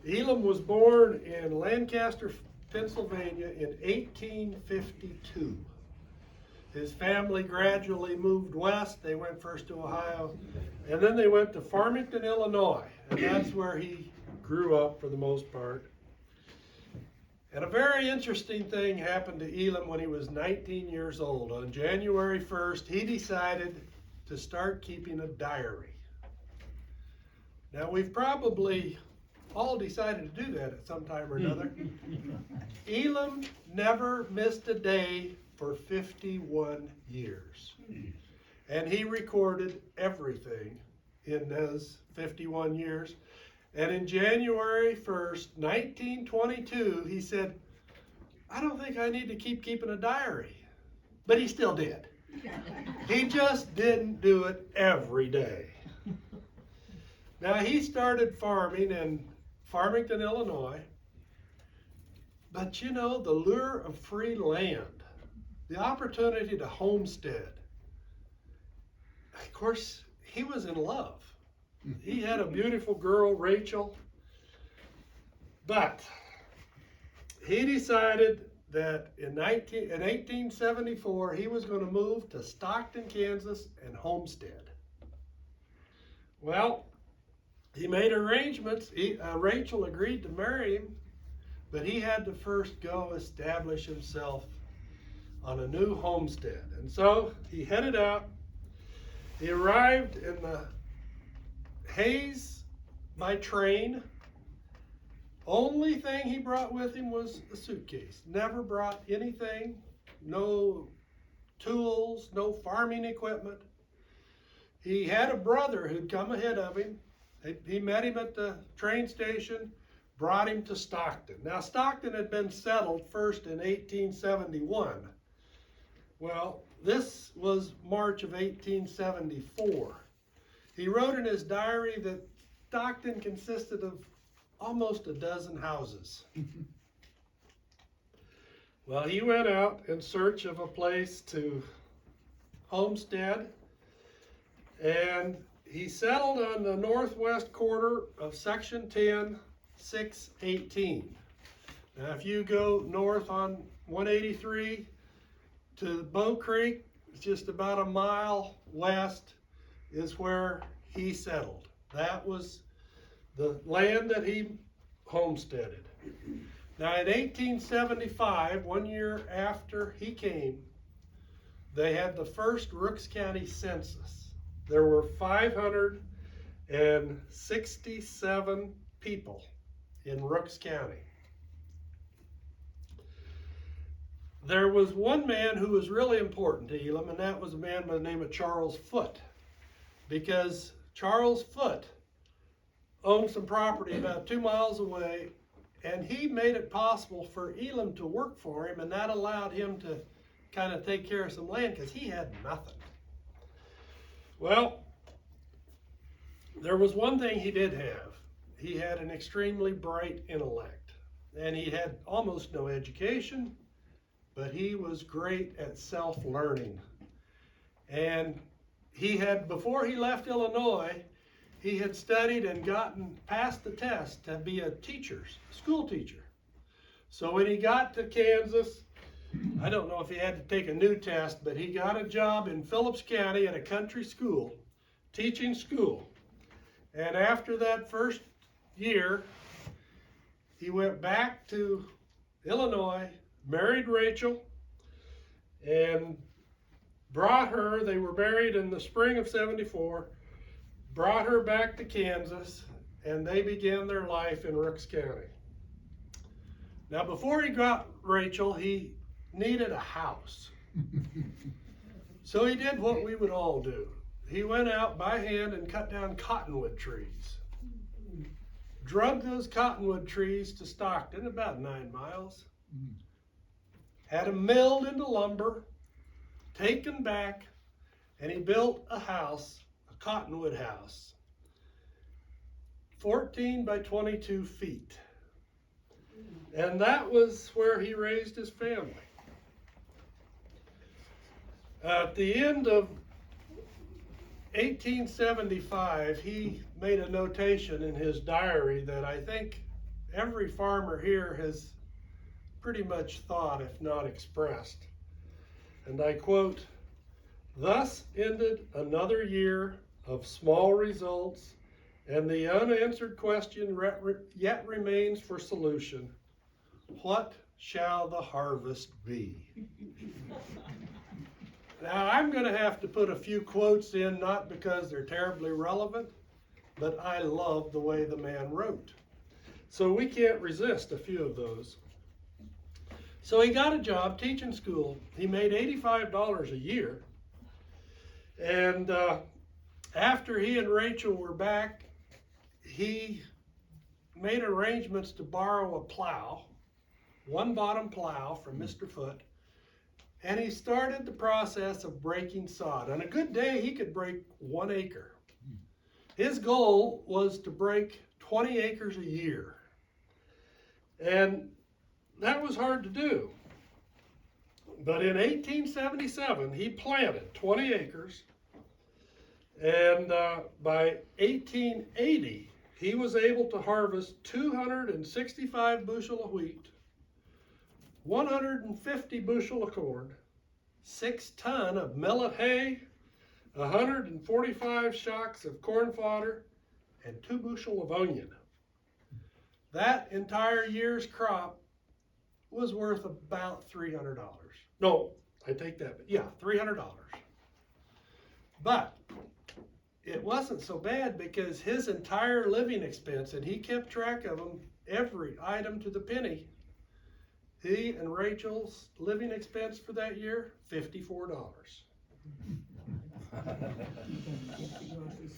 Elam was born in Lancaster, Pennsylvania in 1852. His family gradually moved west. They went first to Ohio, and then they went to Farmington, Illinois, and that's where he grew up for the most part. And a very interesting thing happened to Elam when he was 19 years old. On January 1st, he decided to start keeping a diary. Now, we've probably all decided to do that at some time or another. Elam never missed a day for 51 years. And he recorded everything in those 51 years. And in January 1st, 1922, he said, I don't think I need to keep keeping a diary. But he still did. He just didn't do it every day. Now, he started farming in Farmington, Illinois. But you know, the lure of free land, the opportunity to homestead. Of course, he was in love. He had a beautiful girl, Rachel. But he decided that in 1874, he was going to move to Stockton, Kansas, and homestead. Well, he made arrangements. Rachel agreed to marry him, but he had to first go establish himself on a new homestead. And so he headed out. He arrived in the Hayes by train. Only thing he brought with him was a suitcase. Never brought anything, no tools, no farming equipment. He had a brother who'd come ahead of him. He met him at the train station, brought him to Stockton. Now, Stockton had been settled first in 1871. Well, this was March of 1874. He wrote in his diary that Stockton consisted of almost a dozen houses. Well, he went out in search of a place to homestead, and he settled on the northwest quarter of Section 10, 618. Now, if you go north on 183 to Bow Creek, it's just about a mile west, is where he settled. That was the land that he homesteaded. Now, in 1875, 1 year after he came, they had the first Rooks County census. There were 567 people in Rooks County. There was one man who was really important to Elam, and that was a man by the name of Charles Foote, because Charles Foote owned some property about 2 miles away, and he made it possible for Elam to work for him, and that allowed him to kind of take care of some land because he had nothing. Well, there was one thing he did have. He had an extremely bright intellect, and he had almost no education, but he was great at self-learning. And he had, before he left Illinois, he had studied and gotten past the test to be a school teacher. So when he got to Kansas, I don't know if he had to take a new test, but he got a job in Phillips County at a country school, teaching school. And after that first year, he went back to Illinois, married Rachel, and brought her, they were married in the spring of '74, brought her back to Kansas, and they began their life in Rooks County. Now, before he got Rachel, he needed a house. So he did what we would all do. He went out by hand and cut down cottonwood trees. Drug those cottonwood trees to Stockton, about 9 miles. Had them milled into lumber, taken back, and he built a house, a cottonwood house, 14 by 22 feet. And that was where he raised his family. At the end of 1875, he made a notation in his diary that I think every farmer here has pretty much thought, if not expressed. And I quote, "Thus ended another year of small results, and the unanswered question yet remains for solution. What shall the harvest be?" Now, I'm going to have to put a few quotes in, not because they're terribly relevant, but I love the way the man wrote. So we can't resist a few of those. So he got a job teaching school. He made $85 a year. And after he and Rachel were back, he made arrangements to borrow a plow, one bottom plow from Mr. Foote, and he started the process of breaking sod. On a good day, he could break 1 acre. His goal was to break 20 acres a year. And that was hard to do. But in 1877, he planted 20 acres. And by 1880, he was able to harvest 265 bushel of wheat, 150 bushel of corn, 6 ton of millet hay, 145 shocks of corn fodder, and 2 bushel of onion. That entire year's crop was worth about $300. No, I take that, but yeah, $300. But it wasn't so bad because his entire living expense, and he kept track of them, every item to the penny. He and Rachel's living expense for that year, $54.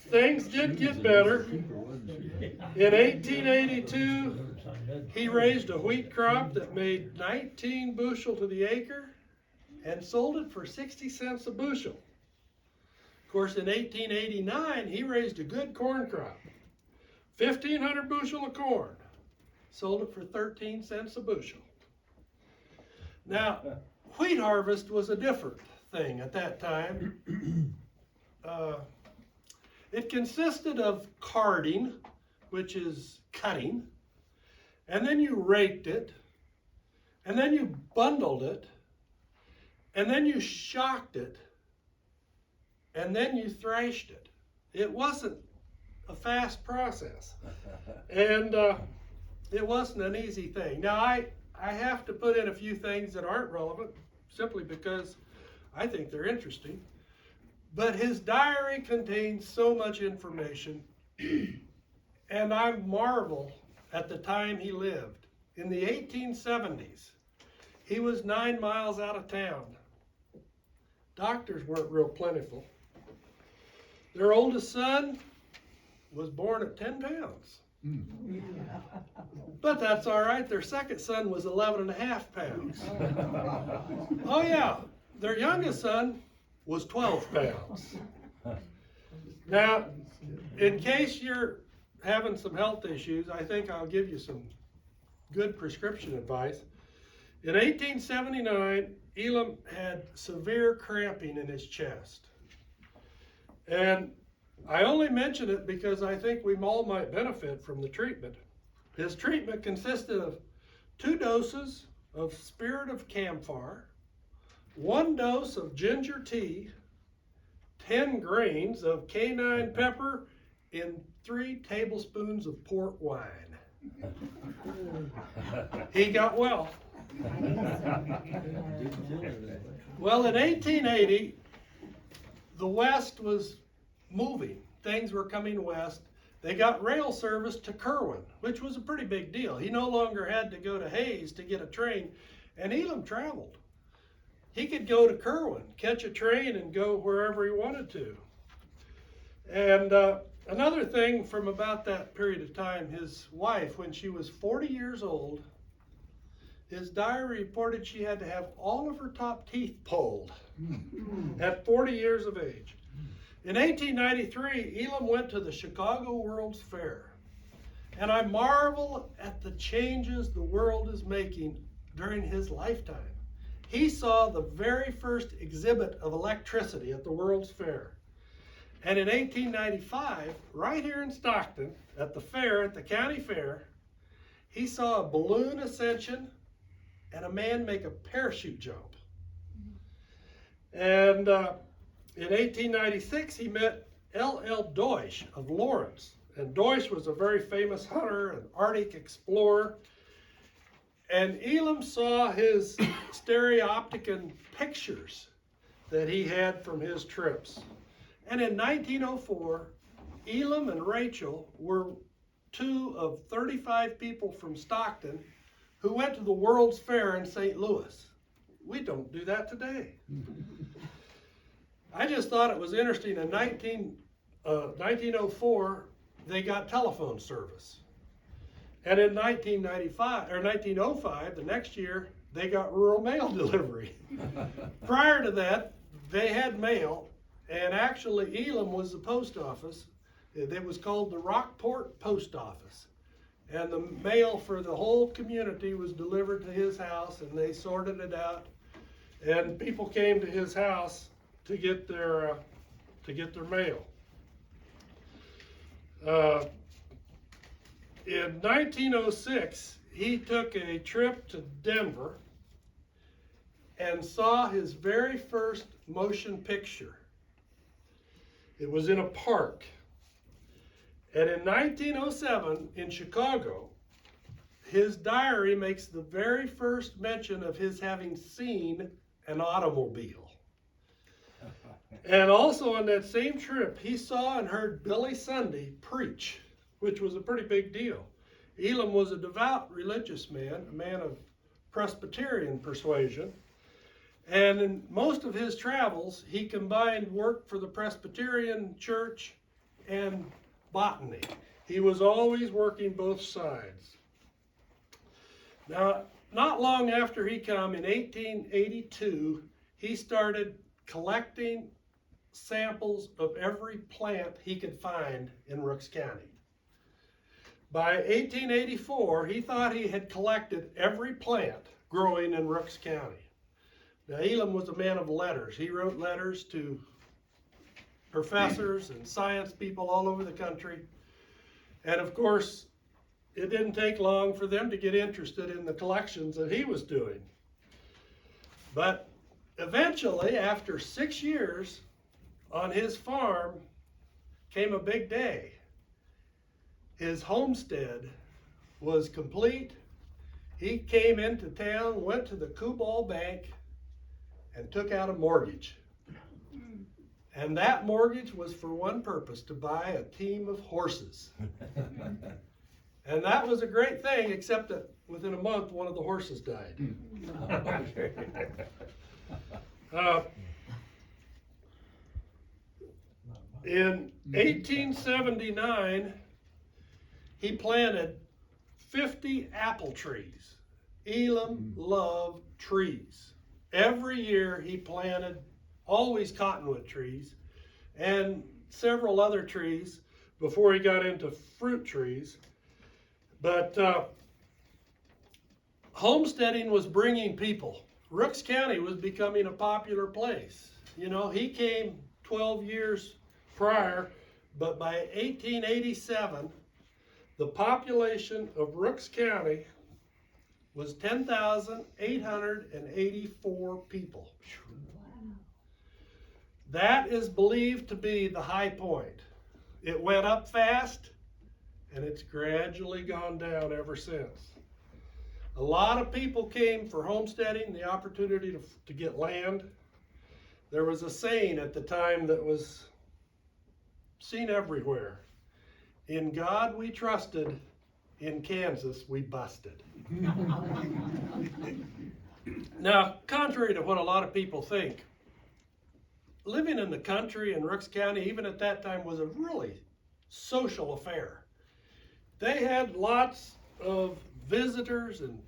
Things did get better. In 1882, he raised a wheat crop that made 19 bushel to the acre and sold it for 60 cents a bushel. Of course, in 1889, he raised a good corn crop, 1,500 bushel of corn, sold it for 13 cents a bushel. Now, wheat harvest was a different thing at that time. It consisted of carding, which is cutting, and then you raked it, and then you bundled it, and then you shocked it, and then you thrashed it. It wasn't a fast process, and it wasn't an easy thing. Now, I have to put in a few things that aren't relevant, simply because I think they're interesting. But his diary contains so much information, and I marvel at the time he lived. In the 1870s, he was 9 miles out of town. Doctors weren't real plentiful. Their oldest son was born at 10 pounds. But that's all right. Their second son was 11.5 pounds. Oh yeah, their youngest son was 12 pounds. Now, in case you're having some health issues, I think I'll give you some good prescription advice. In 1879, Elam had severe cramping in his chest. And I only mention it because I think we all might benefit from the treatment. His treatment consisted of 2 doses of spirit of camphor, 1 dose of ginger tea, 10 grains of canine pepper, and 3 tablespoons of port wine. He got well. Well, in 1880, the West was moving. Things were coming west. They got rail service to Kerwin, which was a pretty big deal. He no longer had to go to Hayes to get a train, and Elam traveled. He could go to Kerwin, catch a train, and go wherever he wanted to. And another thing from about that period of time, his wife, when she was 40 years old, his diary reported she had to have all of her top teeth pulled at 40 years of age. In 1893, Elam went to the Chicago World's Fair, and I marvel at the changes the world is making during his lifetime. He saw the very first exhibit of electricity at the World's Fair. And in 1895, right here in Stockton, at the fair, at the county fair, he saw a balloon ascension and a man make a parachute jump. And in 1896, he met L.L. Deutsch of Lawrence. And Deutsch was a very famous hunter and Arctic explorer. And Elam saw his stereopticon pictures that he had from his trips. And in 1904, Elam and Rachel were 2 of 35 people from Stockton who went to the World's Fair in St. Louis. We don't do that today. I just thought it was interesting. In 1904, they got telephone service. And in 1905, the next year, they got rural mail delivery. Prior to that, they had mail, and actually Elam was the post office. It was called the Rockport Post Office. And the mail for the whole community was delivered to his house, and they sorted it out. And people came to his house to get their mail. In 1906, he took a trip to Denver and saw his very first motion picture. It was in a park. And in 1907, in Chicago, his diary makes the very first mention of his having seen an automobile. And also on that same trip, he saw and heard Billy Sunday preach, which was a pretty big deal. Elam was a devout religious man, a man of Presbyterian persuasion. And in most of his travels, he combined work for the Presbyterian Church and botany. He was always working both sides. Now, not long after he came, in 1882, he started collecting samples of every plant he could find in Rooks County. By 1884, he thought he had collected every plant growing in Rooks County. Now, Elam was a man of letters. He wrote letters to professors and science people all over the country. And of course, it didn't take long for them to get interested in the collections that he was doing. But eventually, after 6 years on his farm, came a big day. His homestead was complete. He came into town, went to the Kubal Bank, and took out a mortgage. And that mortgage was for one purpose, to buy a team of horses. And that was a great thing, except that within a month, one of the horses died. In 1879, he planted 50 apple trees. Elam loved trees. Every year he planted always cottonwood trees and several other trees before he got into fruit trees. But homesteading was bringing people. Rooks County was becoming a popular place. You know, he came 12 years prior, but by 1887, the population of Rooks County was 10,884 people. That is believed to be the high point. It went up fast, and it's gradually gone down ever since. A lot of people came for homesteading, the opportunity to get land. There was a saying at the time that was seen everywhere. In God we trusted, in Kansas we busted. Now, contrary to what a lot of people think, living in the country in Rooks County, even at that time, was a really social affair. They had lots of visitors and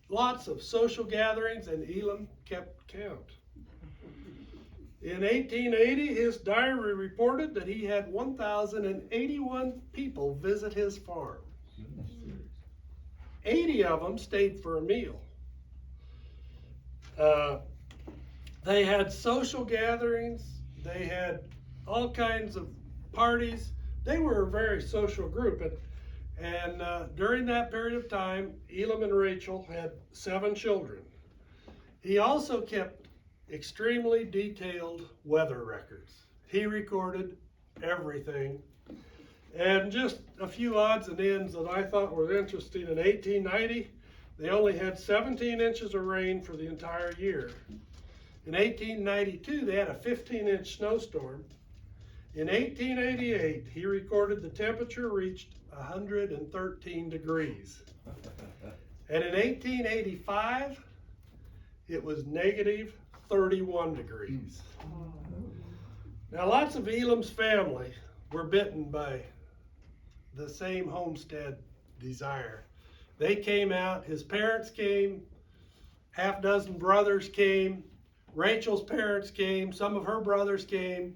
lots of social gatherings, and Elam kept count. In 1880, his diary reported that he had 1,081 people visit his farm. 80 of them stayed for a meal. They had social gatherings. They had all kinds of parties. They were a very social group. And during that period of time, Elam and Rachel had 7 children. He also kept extremely detailed weather records. He recorded everything. And just a few odds and ends that I thought were interesting. In 1890, they only had 17 inches of rain for the entire year. In 1892, they had a 15-inch snowstorm. In 1888, he recorded the temperature reached 113 degrees. And in 1885, it was negative 31 degrees. Now, lots of Elam's family were bitten by the same homestead desire. They came out, his parents came, half dozen brothers came, Rachel's parents came, some of her brothers came.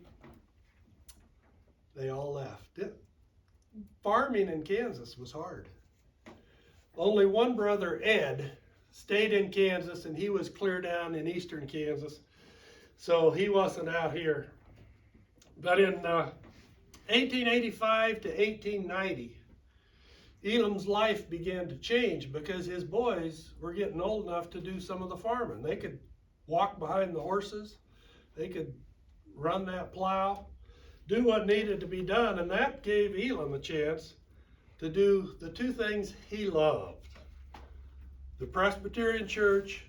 They all left. Farming in Kansas was hard. Only one brother, Ed, stayed in Kansas, and he was clear down in eastern Kansas, so he wasn't out here. But in 1885 to 1890, Elam's life began to change because his boys were getting old enough to do some of the farming. They could walk behind the horses, they could run that plow, do what needed to be done, and that gave Elam a chance to do the 2 things he loved: the Presbyterian Church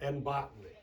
and botany.